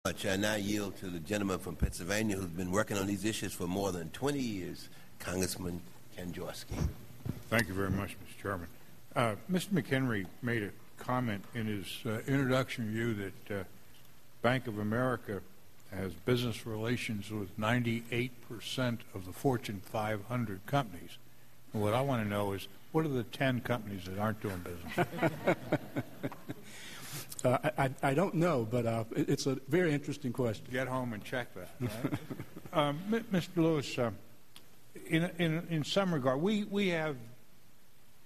I now yield to the gentleman from Pennsylvania who's been working on these issues for more than 20 years, Congressman Kanjorski. Thank you very much, Mr. Chairman. Mr. McHenry made a comment in his introduction review that Bank of America has business relations with 98% of the Fortune 500 companies. And what I want to know is, what are the 10 companies that aren't doing business? I don't know, but it's a very interesting question. Get home and check that. Right? Mr. Lewis, in some regard, we have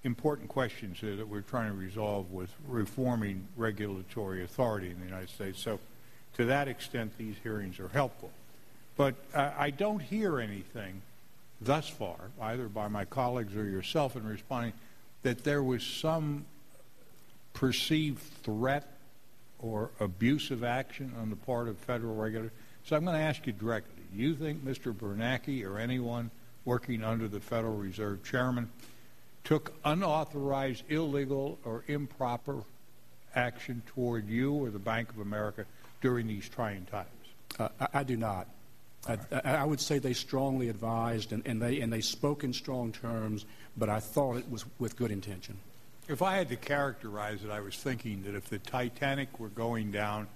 important questions here that we're trying to resolve with reforming regulatory authority in the United States. So to that extent, these hearings are helpful. But I don't hear anything thus far, either by my colleagues or yourself in responding, that there was some perceived threat or abusive action on the part of federal regulators. So I'm going to ask you directly, do you think Mr. Bernanke or anyone working under the Federal Reserve Chairman took unauthorized, illegal, or improper action toward you or the Bank of America during these trying times? I do not. I would say they strongly advised and they spoke in strong terms, but I thought it was with good intention. If I had to characterize it, I was thinking that if the Titanic were going down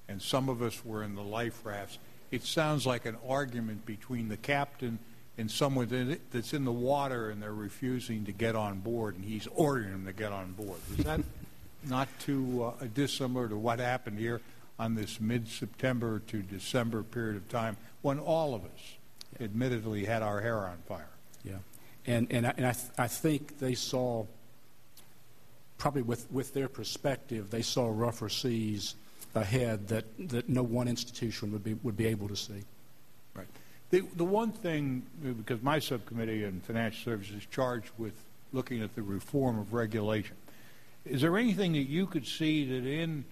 and some of us were in the life rafts, it sounds like an argument between the captain and someone that's in the water and they're refusing to get on board and he's ordering them to get on board. Is that not too dissimilar to what happened here on this mid-September to December period of time when all of us admittedly had our hair on fire? Yeah, and I think they saw, probably with their perspective, they saw rougher seas ahead that no one institution would be able to see. Right. The one thing, because my subcommittee on financial services is charged with looking at the reform of regulation, is there anything that you could see that in,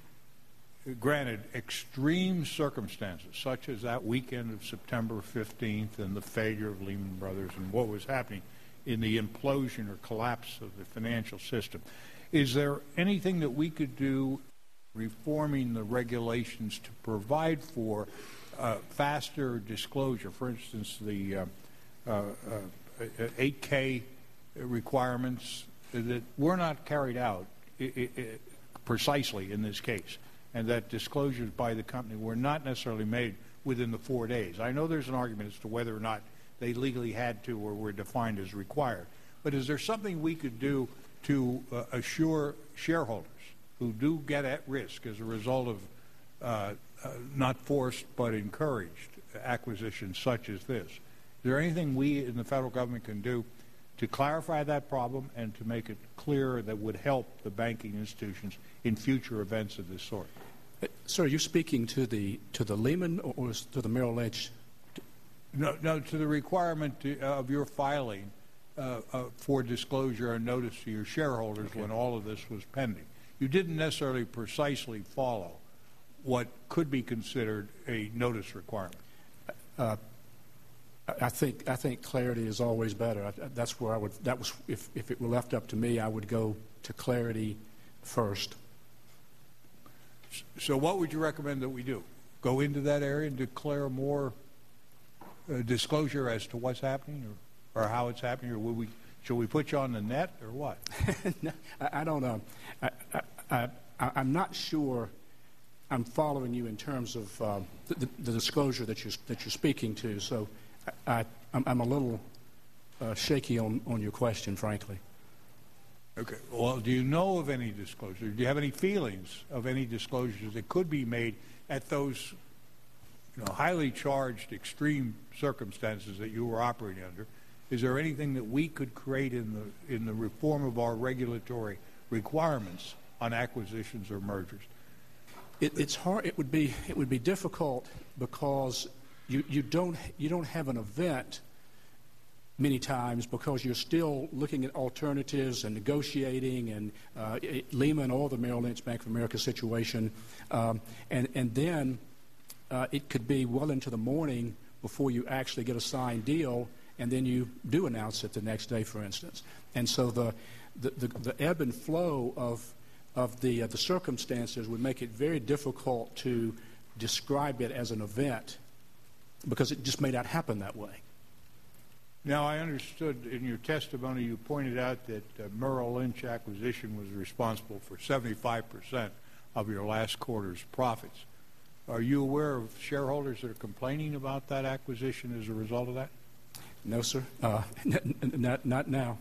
granted, extreme circumstances, such as that weekend of September 15th and the failure of Lehman Brothers and what was happening in the implosion or collapse of the financial system, is there anything that we could do reforming the regulations to provide for faster disclosure? For instance, the 8K requirements that were not carried out precisely in this case, and that disclosures by the company were not necessarily made within the 4 days. I know there's an argument as to whether or not they legally had to or were defined as required. But is there something we could do to assure shareholders who do get at risk as a result of not forced but encouraged acquisitions such as this? Is there anything we in the federal government can do to clarify that problem and to make it clear that would help the banking institutions in future events of this sort? Sir, are you speaking to the Lehman or to the Merrill Lynch? No, to the requirement of your filing for disclosure and notice to your shareholders when all of this was pending. You didn't necessarily precisely follow what could be considered a notice requirement. I think clarity is always better. That's where I would. That was if it were left up to me, I would go to clarity first. So, what would you recommend that we do? Go into that area and declare more disclosure as to what's happening, or how it's happening, or should we put you on the net, or what? No, I don't know. I'm not sure I'm following you in terms of the disclosure that you're speaking to. So I'm a little shaky on your question, frankly. Okay. Well, do you know of any disclosure? Do you have any feelings of any disclosures that could be made at those highly charged, extreme circumstances that you were operating under? Is there anything that we could create in the reform of our regulatory requirements on acquisitions or mergers? It's hard. It would be difficult because you don't have an event many times because you're still looking at alternatives and negotiating and Lehman or the Merrill Lynch Bank of America situation, and then it could be well into the morning before you actually get a signed deal, and then you do announce it the next day, for instance. And so the ebb and flow of the circumstances would make it very difficult to describe it as an event because it just may not happen that way. Now, I understood in your testimony you pointed out that Merrill Lynch acquisition was responsible for 75% of your last quarter's profits. Are you aware of shareholders that are complaining about that acquisition as a result of that? No, sir. Not now.